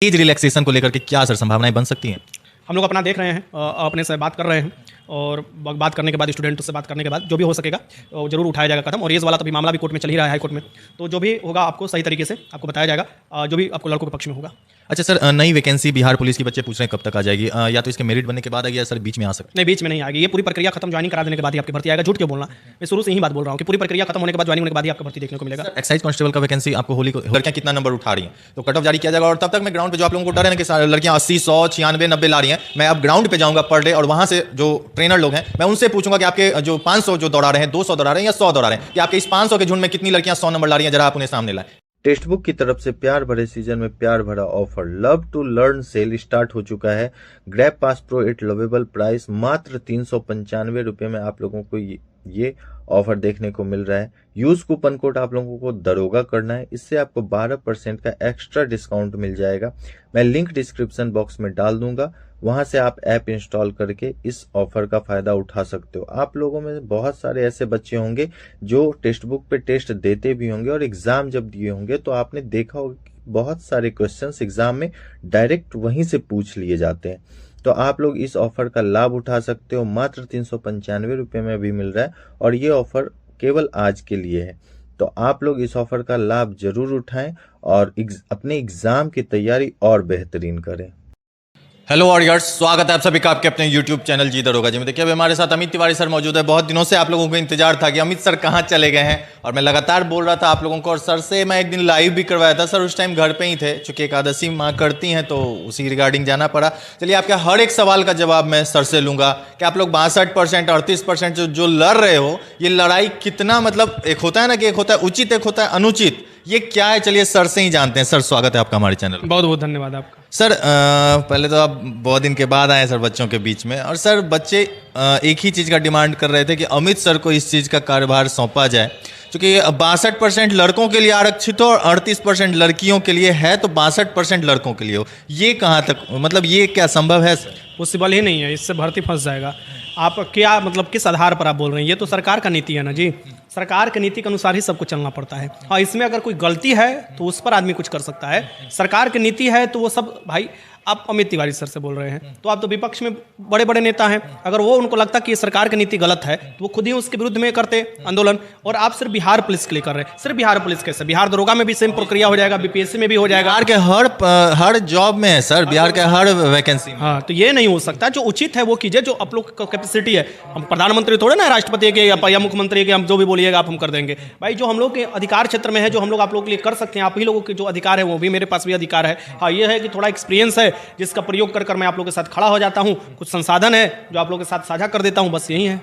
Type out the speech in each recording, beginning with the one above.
Age relaxation को लेकर के क्या सर संभावनाएं बन सकती हैं? हम लोग अपना देख रहे हैं, अपने से बात कर रहे हैं और बात करने के बाद स्टूडेंट से बात करने के बाद जो भी हो सकेगा जरूर उठाया जाएगा कदम। और एज वाला तो भी मामला भी कोर्ट में चल ही रहा है, हाई कोर्ट में, तो जो भी होगा आपको सही तरीके से आपको बताया जाएगा, जो भी आपको लड़कों के पक्ष में होगा। अच्छा सर, नई वैकेंसी बिहार पुलिस की बच्चे पूछ रहे हैं कब तक आ जाएगी? या तो इसके मेरिट बनने के बाद आएगी या सर बीच में आ सकता है? नहीं, बीच में नहीं आएगी, ये पूरी प्रक्रिया खत्म, ज्वाइनिंग करा देने के बाद ही आपकी भर्ती आएगा। झूठ क्यों बोलना, मैं शुरू से यही बात बोल रहा हूँ कि पूरी प्रक्रिया खत्म होने के बाद, ज्वाइनिंग होने के बाद ही आपको भर्ती देखने को मिलेगा। एक्साइज कांस्टेबल का वैकेंसी आपको होली को लड़कियां कितना नंबर उठा रही हैं तो कट ऑफ जारी किया जाएगा। और तब तक मैं ग्राउंड पे जो आप लोगों को डर है ना कि लड़कियां 80, 100, 96, 90 ला रही हैं, मैं अब ग्राउंड पे जाऊंगा पर डे और वहां से जो ट्रेनर लोग हैं मैं उनसे पूछूंगा कि आपके जो 500 जो दौड़ा रहे हैं, 200 दौड़ा रहे हैं या 100 दौड़ा रहे हैं, कि आपके इस 500 के झुंड में कितनी लड़कियां 100 नंबर ला रही हैं, जरा आप उन्हें सामने लाएं। टेक्स्ट बुक की तरफ से प्यार भरे सीजन में प्यार भरा offer love to learn sale start हो चुका है। Grab pass pro at lovable price मात्र 395 रुपये में आप लोगों को ये ऑफर देखने को मिल रहा है। यूज कूपन कोड आप लोगों को दरोगा करना है, इससे आपको 12% का एक्स्ट्रा डिस्काउंट मिल जाएगा। मैं लिंक डिस्क्रिप्शन बॉक्स में डाल दूंगा, वहां से आप ऐप इंस्टॉल करके इस ऑफर का फायदा उठा सकते हो। आप लोगों में बहुत सारे ऐसे बच्चे होंगे जो टेक्स्ट बुक पे टेस्ट देते भी होंगे और एग्जाम जब दिए होंगे तो आपने देखा होगा कि बहुत सारे क्वेश्चंस एग्जाम में डायरेक्ट वहीं से पूछ लिए जाते हैं। तो आप लोग इस ऑफर का लाभ उठा सकते हो, मात्र 395 रुपये में भी मिल रहा है और ये ऑफर केवल आज के लिए है। तो आप लोग इस ऑफर का लाभ जरूर उठाएं और अपने एग्जाम की तैयारी और बेहतरीन करें। हेलो वॉरियर्स, स्वागत है आप सभी का आपके अपने यूट्यूब चैनल जी दरोगा जी में। देखिए अभी हमारे साथ अमित तिवारी सर मौजूद है। बहुत दिनों से आप लोगों को इंतजार था कि अमित सर कहाँ चले गए हैं और मैं लगातार बोल रहा था आप लोगों को, और सर से मैं एक दिन लाइव भी करवाया था। सर उस टाइम घर पे ही थे, चूंकि एकादशी माँ करती हैं तो उसी रिगार्डिंग जाना पड़ा। चलिए आपके हर एक सवाल का जवाब मैं सर से लूँगा कि आप लोग 62%, 38% जो लड़ रहे हो, ये लड़ाई कितना, मतलब एक होता है ना कि एक होता है उचित, एक होता है अनुचित, ये क्या है? चलिए सर से ही जानते हैं। सर स्वागत है आपका हमारे चैनल में। बहुत बहुत धन्यवाद आपका। सर पहले तो आप बहुत दिन के बाद आए सर बच्चों के बीच में, और सर बच्चे एक ही चीज़ का डिमांड कर रहे थे कि अमित सर को इस चीज़ का कार्यभार सौंपा जाए, क्योंकि 62% लड़कों के लिए आरक्षित हो और 38% लड़कियों के लिए है, तो 62% लड़कों के लिए हो, ये कहाँ तक, मतलब ये क्या संभव है सर? पॉसिबल ही नहीं है, इससे भर्ती फंस जाएगा। आप क्या मतलब किस आधार पर आप बोल रहे हैं? ये तो सरकार का नीति है ना जी, सरकार की नीति के अनुसार ही सबको चलना पड़ता है। हाँ, इसमें अगर कोई गलती है तो उस पर आदमी कुछ कर सकता है। सरकार की नीति है तो वो सब, भाई आप अमित तिवारी सर से बोल रहे हैं तो आप तो विपक्ष में बड़े बड़े नेता हैं, अगर वो उनको लगता कि ये सरकार की नीति गलत है तो वो खुद ही उसके विरुद्ध में करते आंदोलन। और आप सिर्फ बिहार पुलिस के लिए कर रहे हैं। सिर्फ बिहार पुलिस कैसे, बिहार दरोगा में भी सेम प्रक्रिया हो जाएगा, बीपीएससी में भी हो जाएगा। बिहार के हर जॉब में है सर, बिहार के हर वैकेंसी में। हाँ, तो ये नहीं हो सकता। जो उचित है वो कीजिए, जो आप लोग कैपेसिटी है। हम प्रधानमंत्री थोड़े ना, राष्ट्रपति के या मुख्यमंत्री के, हम जो भी बोलिएगा आप हम कर देंगे। भाई जो हम लोग के अधिकार क्षेत्र में है, जो हम लोग आप लोग के लिए कर सकते हैं, आप ही लोगों के जो अधिकार है वो भी मेरे पास भी अधिकार है। हाँ, ये है कि थोड़ा एक्सपीरियंस है जिसका प्रयोग कर मैं आप लोगों के साथ खड़ा हो जाता हूं, कुछ संसाधन है जो आप लोगों के साथ साझा कर देता हूं, बस यही है।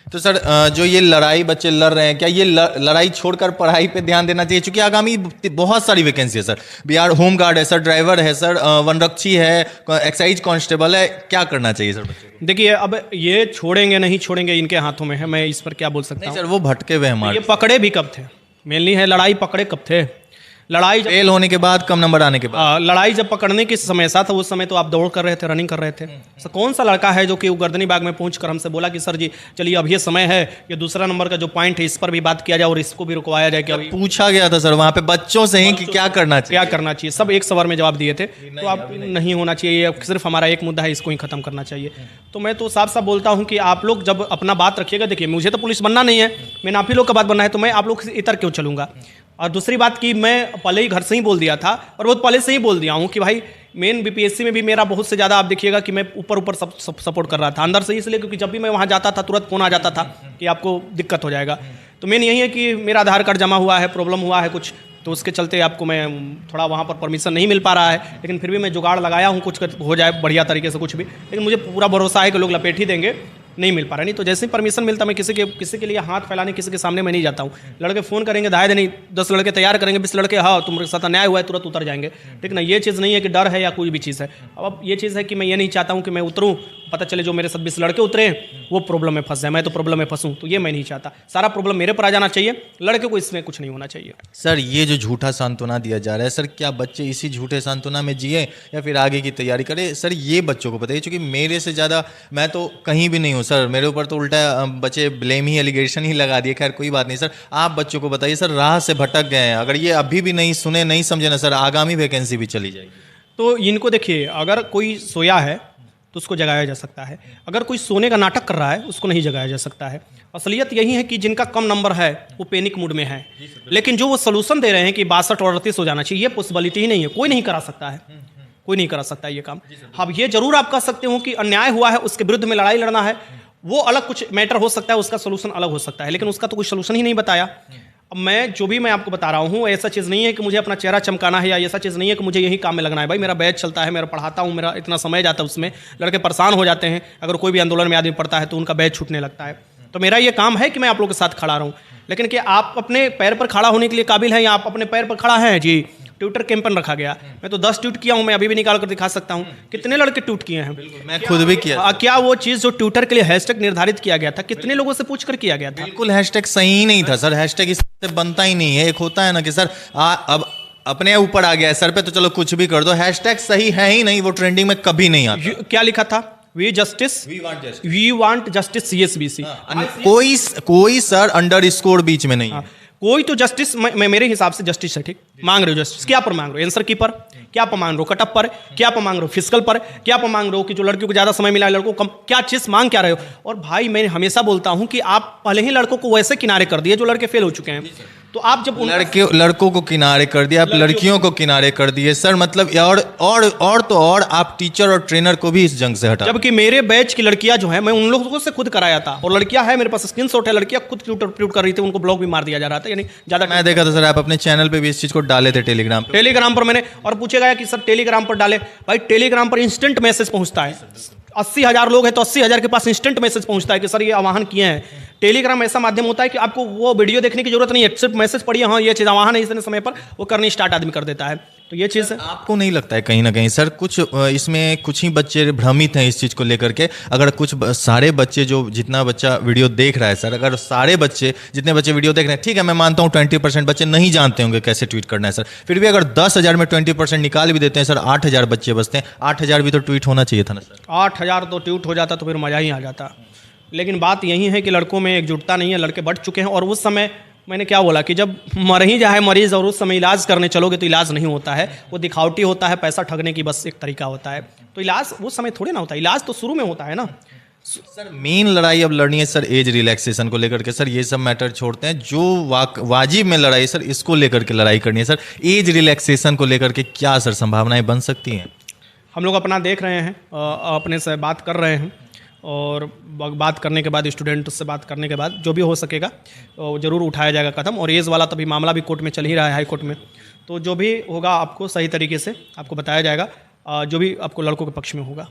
तो सर जो ये लड़ाई बच्चे लड़ रहे हैं, क्या ये लड़ाई छोड़कर पढ़ाई पे ध्यान देना चाहिए? क्योंकि आगामी बहुत सारी वैकेंसी है सर। बिहार होम गार्ड है सर, ड्राइवर है सर, वनरक्षी है, एक्साइज कांस्टेबल है, क्या करना चाहिए सर बच्चे? देखिए अब ये छोड़ेंगे नहीं छोड़ेंगे इनके हाथों में है, मैं इस पर क्या बोल सकता हूँ। सर वो भटके हुए हमारे, ये पकड़े भी कब थे, मेनली है लड़ाई, पकड़े कब थे? लड़ाई फेल होने के बाद, कम नंबर आने के बाद। लड़ाई जब पकड़ने के समय था तो उस समय तो आप दौड़ कर रहे थे, रनिंग कर रहे थे। तो कौन सा लड़का है जो कि गर्दनी बाग में पहुंचकर हमसे बोला कि सर जी चलिए अब ये समय है, ये दूसरा नंबर का जो पॉइंट है इस पर भी बात किया जाए और इसको भी रुकवाया जाए? कि अभी पूछा गया था सर वहां पे बच्चों से ही कि क्या करना चाहिए, क्या करना चाहिए, सब एक सवार में जवाब दिए थे। तो आप नहीं होना चाहिए, सिर्फ हमारा एक मुद्दा है, इसको ही खत्म करना चाहिए। तो मैं तो साफ साफ बोलता हूँ कि आप लोग जब अपना बात रखिएगा, देखिए मुझे तो पुलिस बनना नहीं है, मैंने आप ही लोग का बात बनना है, तो मैं आप लोग से इतर क्यों चलूंगा? और दूसरी बात कि मैं पहले ही घर से ही बोल दिया था, और बहुत पहले से ही बोल दिया हूँ कि भाई मेन बीपीएससी में भी मेरा बहुत से ज़्यादा, आप देखिएगा कि मैं ऊपर सब सपोर्ट कर रहा था अंदर से, इसलिए क्योंकि जब भी मैं वहाँ जाता था तुरंत फोन आ जाता था कि आपको दिक्कत हो जाएगा। तो मेन यही है कि मेरा आधार कार्ड जमा हुआ है, प्रॉब्लम हुआ है कुछ, तो उसके चलते आपको मैं थोड़ा वहाँ पर परमिशन नहीं मिल पा रहा है, लेकिन फिर भी मैं जुगाड़ लगाया हूँ, कुछ हो जाए बढ़िया तरीके से कुछ भी। लेकिन मुझे पूरा भरोसा है कि लोग लपेट ही देंगे, नहीं मिल पा रहा। नहीं तो जैसे ही परमिशन मिलता, मैं किसी के लिए हाथ फैलाने किसी के सामने मैं नहीं जाता हूँ। लड़के फ़ोन करेंगे, दाए नहीं 10 लड़के तैयार करेंगे, 20 लड़के हाँ तुम्हारे साथ अन्याय हुआ है, तुरंत उतर जाएंगे। लेकिन ये चीज़ नहीं है कि डर है या कोई भी चीज़ है। अब ये चीज़ है कि मैं ये नहीं चाहता हूँ कि मैं उतरूँ, पता चले जो मेरे साथ 20 लड़के उतरे वो प्रॉब्लम में फंस जाए, मैं तो प्रॉब्लम में फंसूँ, तो ये मैं नहीं चाहता। सारा प्रॉब्लम मेरे पर आ जाना चाहिए, लड़के को इसमें कुछ नहीं होना चाहिए। सर ये जो झूठा सांत्वना दिया जा रहा है सर, क्या बच्चे इसी झूठे सांत्वना में जिए या फिर आगे की तैयारी करें? सर ये बच्चों को बताइए, क्योंकि मेरे से ज़्यादा मैं तो कहीं भी नहीं हूँ सर, मेरे ऊपर तो उल्टा बच्चे ब्लेम ही, एलिगेशन ही लगा दिए। खैर कोई बात नहीं सर, आप बच्चों को बताइए सर, राह से भटक गए हैं, अगर ये अभी भी नहीं सुने नहीं समझे ना सर, आगामी वैकेंसी भी चली जाएगी। तो इनको देखिए, अगर कोई सोया है तो उसको जगाया जा सकता है, अगर कोई सोने का नाटक कर रहा है उसको नहीं जगाया जा सकता है। असलियत यही है कि जिनका कम नंबर है वो पैनिक मूड में है, लेकिन जो वो सोल्यूशन दे रहे हैं कि 62 और 38 हो जाना चाहिए, ये पॉसिबिलिटी ही नहीं है, कोई नहीं करा सकता है, कोई नहीं करा सकता है ये काम। अब ये जरूर आप कह सकते हो कि अन्याय हुआ है, उसके विरुद्ध में लड़ाई लड़ना है, वो अलग कुछ मैटर हो सकता है, उसका सोल्यूशन अलग हो सकता है, लेकिन उसका तो कोई सोल्यूशन ही नहीं बताया। अब मैं आपको बता रहा हूँ, ऐसा चीज़ नहीं है कि मुझे अपना चेहरा चमकाना है, या ऐसा चीज़ नहीं है कि मुझे यही काम में लगना है। भाई मेरा बैच चलता है, मेरा पढ़ाता हूँ, मेरा इतना समय जाता है उसमें, लड़के परेशान हो जाते हैं। अगर कोई भी आंदोलन में आदमी पढ़ता है तो उनका बैच छूटने लगता है। तो मेरा ये काम है कि मैं आप लोगों के साथ खड़ा रहूँ, लेकिन कि आप अपने पैर पर खड़ा होने के लिए काबिल हैं, या आप अपने पैर पर खड़ा हैं जी। ट्विटर कैंपेन रखा गया, मैं तो 10 ट्वीट किया हूं, मैं अभी भी निकाल कर दिखा सकता हूं कितने लड़के ट्वीट किए हैं। मैं खुद भी किया। क्या वो चीज़ जो ट्विटर के लिए हैशटैग निर्धारित किया गया था, कितने लोगों से पूछ कर किया गया था? बिल्कुल हैशटैग सही ही नहीं था सर, हैशटैग इससे बनता ही नहीं है। एक होता है ना कि सर अब अपने ऊपर आ गया है सर पे, तो चलो कुछ भी कर दो, हैशटैग सही है ही नहीं, वो ट्रेंडिंग में कभी नहीं आता। क्या लिखा था? We want justice CSBC। कोई सर अंडरस्कोर बीच में नहीं है। कोई तो जस्टिस, मैं मेरे हिसाब से जस्टिस है, ठीक, मांग रहे हो जस्टिस, क्या पर मांग रहे हो? आंसर की पर, क्या पर मांग रहे हो? कटअप पर, क्या पर मांग रहे हो? फिजिकल पर, क्या पर मांग रहे हो कि जो लड़कियों को ज्यादा समय मिला है, लड़कों को कम, क्या चीज मांग क्या रहे हो? और भाई मैं हमेशा बोलता हूं कि आप पहले ही लड़कों को वैसे किनारे कर दिए जो लड़के फेल हो चुके हैं, तो आप जब लड़कों को किनारे कर दिया, आप लड़कियों को किनारे कर दिए सर, मतलब और आप टीचर और ट्रेनर को भी इस जंग से हटा। जबकि मेरे बैच की लड़कियां जो है, मैं उन लोगों से खुद कराया था, और लड़कियां है मेरे पास स्क्रीनशॉट है, लड़कियां खुद ट्वीट कर रही थी, उनको ब्लॉक भी मार दिया जा रहा था। यानी ज्यादा मैं देखा था सर, आप अपने चैनल पे भी इस चीज को डाले थे, टेलीग्राम पर मैंने, और पूछा गया कि सर टेलीग्राम पर डाले, भाई टेलीग्राम पर इंस्टेंट मैसेज पहुंचता है, 80,000 लोग हैं तो 80,000 के पास इंस्टेंट मैसेज पहुंचता है कि सर ये आह्वान किए हैं। टेलीग्राम ऐसा माध्यम होता है कि आपको वो वीडियो देखने की जरूरत नहीं है, सिर्फ मैसेज पढ़िए, हाँ ये चीज़ आह्वान है, इतने समय पर वो करनी स्टार्ट आदमी कर देता है। तो ये चीज़ आपको नहीं लगता है कहीं ना कहीं सर, कुछ इसमें कुछ ही बच्चे भ्रमित हैं इस चीज़ को लेकर के? अगर कुछ सारे बच्चे, जो जितना बच्चा वीडियो देख रहा है सर, अगर सारे बच्चे, जितने बच्चे वीडियो देख रहे हैं, ठीक है मैं मानता हूँ 20% बच्चे नहीं जानते होंगे कैसे ट्वीट करना है सर, फिर भी अगर 10,000 में 20% निकाल भी देते हैं सर, 8,000 बच्चे बचते हैं, 8,000 भी तो ट्वीट होना चाहिए था ना सर। 8,000 तो ट्वीट हो जाता तो फिर मज़ा ही आ जाता, लेकिन बात यही है कि लड़कों में एकजुटता नहीं है, लड़के बढ़ चुके हैं। और उस समय मैंने क्या बोला कि जब मर ही जाए मरीज और उस समय इलाज करने चलोगे तो इलाज नहीं होता है, वो दिखावटी होता है, पैसा ठगने की बस एक तरीका होता है। तो इलाज उस समय थोड़ी ना होता है, इलाज तो शुरू में होता है ना सर। मेन लड़ाई अब लड़नी है सर एज रिलैक्सेशन को लेकर के सर, ये सब मैटर छोड़ते हैं, जो वाजिब में लड़ाई सर इसको लेकर के लड़ाई करनी है सर। एज रिलैक्सेशन को लेकर के क्या सर संभावनाएं बन सकती हैं? हम लोग अपना देख रहे हैं, अपने से बात कर रहे हैं, और बात करने के बाद, स्टूडेंट से बात करने के बाद जो भी हो सकेगा ज़रूर उठाया जाएगा कदम। और एज वाला तभी मामला भी कोर्ट में चल ही रहा है, हाई कोर्ट में, तो जो भी होगा आपको सही तरीके से आपको बताया जाएगा, जो भी आपको लड़कों के पक्ष में होगा।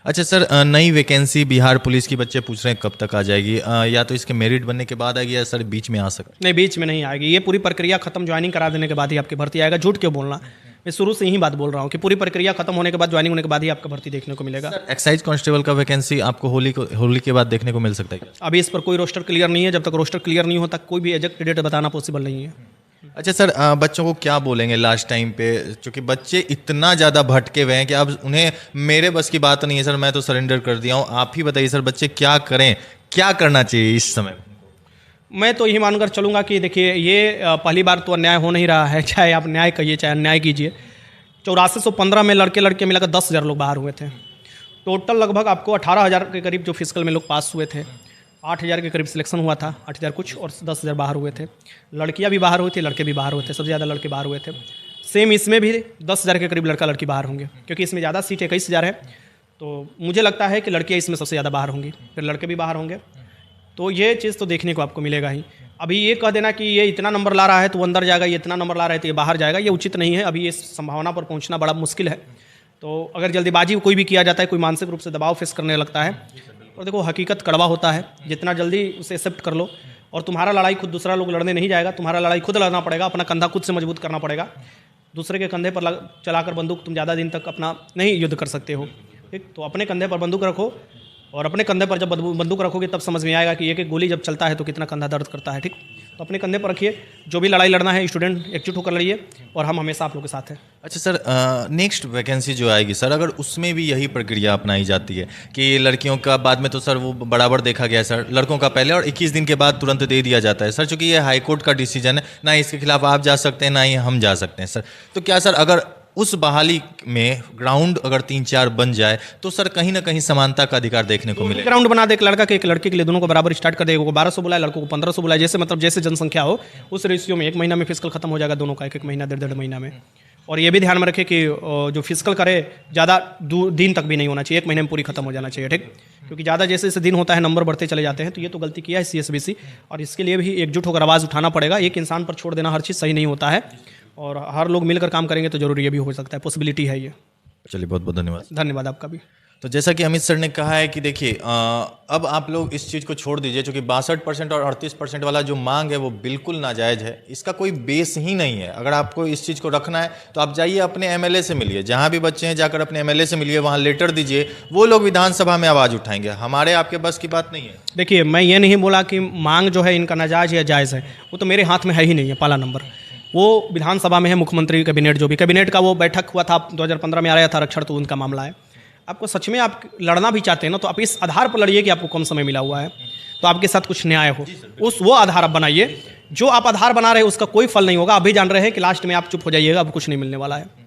अच्छा सर, नई वैकेंसी बिहार पुलिस की बच्चे पूछ रहे हैं कब तक आ जाएगी? या तो इसके मेरिट बनने के बाद आएगी, या सर बीच में आ सकता? नहीं, बीच में नहीं आएगी, ये पूरी प्रक्रिया खत्म, ज्वाइनिंग करा देने के बाद ही आपकी भर्ती आएगा। झूठ क्यों बोलना, मैं शुरू से यही बात बोल रहा हूँ कि पूरी प्रक्रिया खत्म होने के बाद, ज्वाइनिंग होने के बाद ही आपका भर्ती देखने को मिलेगा। एक्साइज कांस्टेबल का वैकेंसी आपको होली के बाद देखने को मिल सकता है? अभी इस पर कोई रोस्टर क्लियर नहीं है, जब तक रोस्टर क्लियर नहीं होता कोई भी एग्जैक्ट डेट बताना पॉसिबल नहीं है। अच्छा सर, बच्चों को क्या बोलेंगे लास्ट टाइम पे, क्योंकि बच्चे इतना ज़्यादा भटके हुए हैं कि अब उन्हें, मेरे बस की बात नहीं है सर, मैं तो सरेंडर कर दिया हूँ, आप ही बताइए सर, बच्चे क्या करें, क्या करना चाहिए इस समय? मैं तो यही मानकर चलूँगा कि देखिए, ये पहली बार तो अन्याय हो नहीं रहा है, चाहे आप न्याय कहिए चाहे अन्याय कीजिए। 8415 में लड़के मिलाकर 10,000 लोग बाहर हुए थे। टोटल लगभग आपको 18,000 के करीब जो फिजिकल में लोग पास हुए थे, 8,000 के करीब सिलेक्शन हुआ था, 8,000 कुछ, और 10,000 बाहर हुए थे। लड़कियां भी बाहर हुई थी, लड़के भी बाहर हुए थे, सबसे ज़्यादा लड़के बाहर हुए थे। सेम इसमें भी 10,000 के करीब लड़का लड़की बाहर होंगे, क्योंकि इसमें ज़्यादा सीट 21,000 है, तो मुझे लगता है कि लड़कियाँ इसमें सबसे ज़्यादा बाहर होंगी, फिर लड़के भी बाहर होंगे। तो ये चीज़ तो देखने को आपको मिलेगा ही। अभी ये कह देना कि ये इतना नंबर ला रहा है तो अंदर जाएगा, ये इतना नंबर ला रहा है तो ये बाहर जाएगा, ये उचित नहीं है। अभी ये संभावना पर पहुंचना बड़ा मुश्किल है। तो अगर जल्दीबाजी कोई भी किया जाता है, कोई मानसिक रूप से दबाव फेस करने लगता है, और देखो हकीकत कड़वा होता है, जितना जल्दी उसे एक्सेप्ट कर लो। और तुम्हारा लड़ाई खुद दूसरा लोग लड़ने नहीं जाएगा, तुम्हारा लड़ाई खुद लड़ना पड़ेगा, अपना कंधा खुद से मजबूत करना पड़ेगा। दूसरे के कंधे पर चलाकर बंदूक तुम ज़्यादा दिन तक अपना नहीं युद्ध कर सकते हो, ठीक। तो अपने कंधे पर बंदूक रखो, और अपने कंधे पर जब बंदूक रखोगे तब समझ में आएगा कि एक गोली जब चलता है तो कितना कंधा दर्द करता है, ठीक। तो अपने कंधे पर रखिए, जो भी लड़ाई लड़ना है स्टूडेंट एकजुट होकर लड़िए, और हम हमेशा आप लोगों के साथ हैं। अच्छा सर, नेक्स्ट वैकेंसी जो आएगी सर, अगर उसमें भी यही प्रक्रिया अपनाई जाती है कि लड़कियों का बाद में, तो सर वो बराबर देखा गया सर, लड़कों का पहले और 21 दिन के बाद तुरंत दे दिया जाता है सर, चूँकि ये हाईकोर्ट का डिसीजन है, ना इसके खिलाफ आप जा सकते हैं ना ही हम जा सकते हैं सर। तो क्या सर, अगर उस बहाली में ग्राउंड अगर 3-4 बन जाए तो सर कहीं ना कहीं समानता का अधिकार देखने को मिलेगा। ग्राउंड बना दे एक लड़का के एक लड़के के लिए, दोनों को बराबर स्टार्ट कर देगा। वो 1200 बुलाए, लड़कों को 1500 बुलाए, जैसे मतलब जैसे जनसंख्या हो उस रेशियो में 1 महीना में फिजिकल खत्म हो जाएगा दोनों का, 1 महीना 1.5 महीना में। और ये भी ध्यान में रखें कि जो फिजिकल करे ज़्यादा दिन तक भी नहीं होना चाहिए, 1 महीने में पूरी खत्म हो जाना चाहिए, ठीक। क्योंकि ज़्यादा जैसे जैसे दिन होता है नंबर बढ़ते चले जाते हैं, तो ये तो गलती किया है CSBC, और इसके लिए भी एकजुट होकर आवाज़ उठाना पड़ेगा। एक इंसान पर छोड़ देना हर चीज़ सही नहीं होता है, और हर लोग मिलकर काम करेंगे तो जरूर ये भी हो सकता है, पॉसिबिलिटी है ये। चलिए बहुत बहुत धन्यवाद। धन्यवाद आपका भी। तो जैसा कि अमित सर ने कहा है कि देखिए अब आप लोग इस चीज़ को छोड़ दीजिए, क्योंकि 62% और 38% वाला जो मांग है वो बिल्कुल नाजायज़ है। इसका कोई बेस ही नहीं है। अगर आपको इस चीज़ को रखना है तो आप जाइए अपने MLA से मिलिए, जहाँ भी बच्चे हैं जाकर अपने MLA से मिलिए, वहाँ लेटर दीजिए, वो लोग विधानसभा में आवाज़ उठाएंगे। हमारे आपके बस की बात नहीं है। देखिए, मैं ये नहीं बोला कि मांग जो है इनका नाजायज़ या जायज़ है, वो तो मेरे हाथ में है ही नहीं है। पहला नंबर, वो विधानसभा में है, मुख्यमंत्री कैबिनेट, जो भी कैबिनेट का वो बैठक हुआ था 2015 में, आ रहा था आरक्षण, तो उनका मामला है। आपको सच में आप लड़ना भी चाहते हैं ना, तो आप इस आधार पर लड़िए कि आपको कम समय मिला हुआ है, तो आपके साथ कुछ न्याय हो, वो आधार आप बनाइए। जो आप आधार बना रहे हैं उसका कोई फल नहीं होगा। आप भी जान रहे हैं कि लास्ट में आप चुप हो जाइएगा, अब कुछ नहीं मिलने वाला है।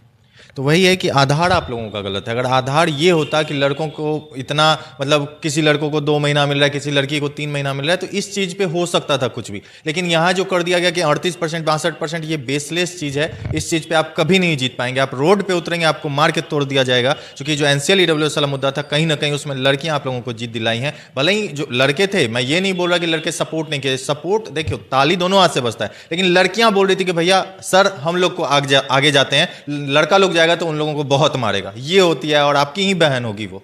तो वही है कि आधार आप लोगों का गलत है। अगर आधार ये होता कि लड़कों को इतना, मतलब किसी लड़कों को 2 महीना मिल रहा है, किसी लड़की को 3 महीना मिल रहा है, तो इस चीज़ पे हो सकता था कुछ भी। लेकिन यहाँ जो कर दिया गया कि 38%, 62%, ये बेसलेस चीज़ है। इस चीज़ पे आप कभी नहीं जीत पाएंगे। आप रोड पे उतरेंगे, आपको मार के तोड़ दिया जाएगा। क्योंकि जो NCL EWS वाला मुद्दा था, कहीं ना कहीं उसमें लड़कियाँ आप लोगों को जीत दिलाई हैं। भले ही जो लड़के थे, मैं ये नहीं बोल रहा कि लड़के सपोर्ट नहीं किए, सपोर्ट देखियो ताली दोनों हाथ से बजता है, लेकिन लड़कियाँ बोल रही थी कि भैया सर हम लोग को आगे जाते हैं, लड़का लोग जाएगा तो उन लोगों को बहुत मारेगा। ये होती है, और आपकी ही बहन होगी वो।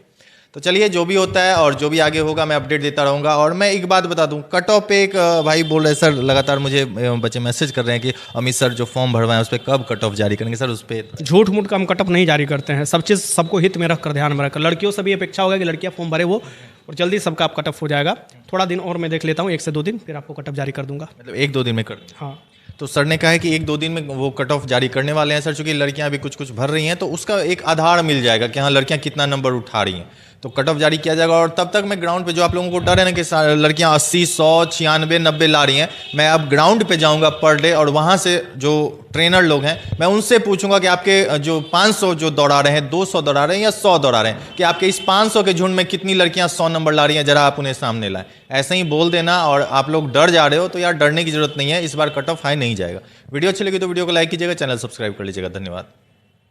तो चलिए, जो भी होता है और जो भी आगे होगा मैं अपडेट देता रहूंगा। और मैं एक बात बता दूं, कट ऑफ पे एक भाई बोल रहे सर, लगातार मुझे बच्चे मैसेज कर रहे हैं कि अमित सर जो फॉर्म भरवाएं उस पर कब कट ऑफ जारी करेंगे सर? उस पर झूठ मूठ का हम कट ऑफ नहीं जारी करते हैं। सब चीज़ सबको हित में रखकर, ध्यान में रखकर, लड़कियों से भी अपेक्षा होगा कि लड़कियां फॉर्म भरे वो, और जल्दी सबका आप कट ऑफ हो जाएगा। थोड़ा दिन और मैं देख लेता हूँ, 1 से 2 दिन, फिर आपको कट ऑफ जारी कर दूंगा। मतलब 1-2 दिन में कर? हाँ। तो सर ने कहा है कि 1-2 दिन में वो कट ऑफ जारी करने वाले हैं सर, चूंकि लड़कियां अभी कुछ भर रही हैं, तो उसका एक आधार मिल जाएगा कि हाँ लड़कियां कितना नंबर उठा रही हैं, तो कट ऑफ जारी किया जाएगा। और तब तक मैं ग्राउंड पे, जो आप लोगों को डर है ना कि लड़कियां 80, 100, 96, 90 ला रही हैं, मैं अब ग्राउंड पे जाऊंगा पर डे, और वहां से जो ट्रेनर लोग हैं मैं उनसे पूछूंगा कि आपके जो 500 जो दौड़ा रहे हैं, 200 दौड़ा रहे हैं या 100 दौड़ा रहे हैं, कि आपके इस 500 के झुंड में कितनी लड़कियां 100 नंबर ला रही हैं, जरा आप उन्हें सामने लाएं। ऐसे ही बोल देना। और आप लोग डर जा रहे हो तो यार डरने की जरूरत नहीं है, इस बार कट ऑफ हाई नहीं जाएगा। वीडियो अच्छी लगी तो वीडियो को लाइक कीजिएगा, चैनल सब्सक्राइब कर लीजिएगा। धन्यवाद।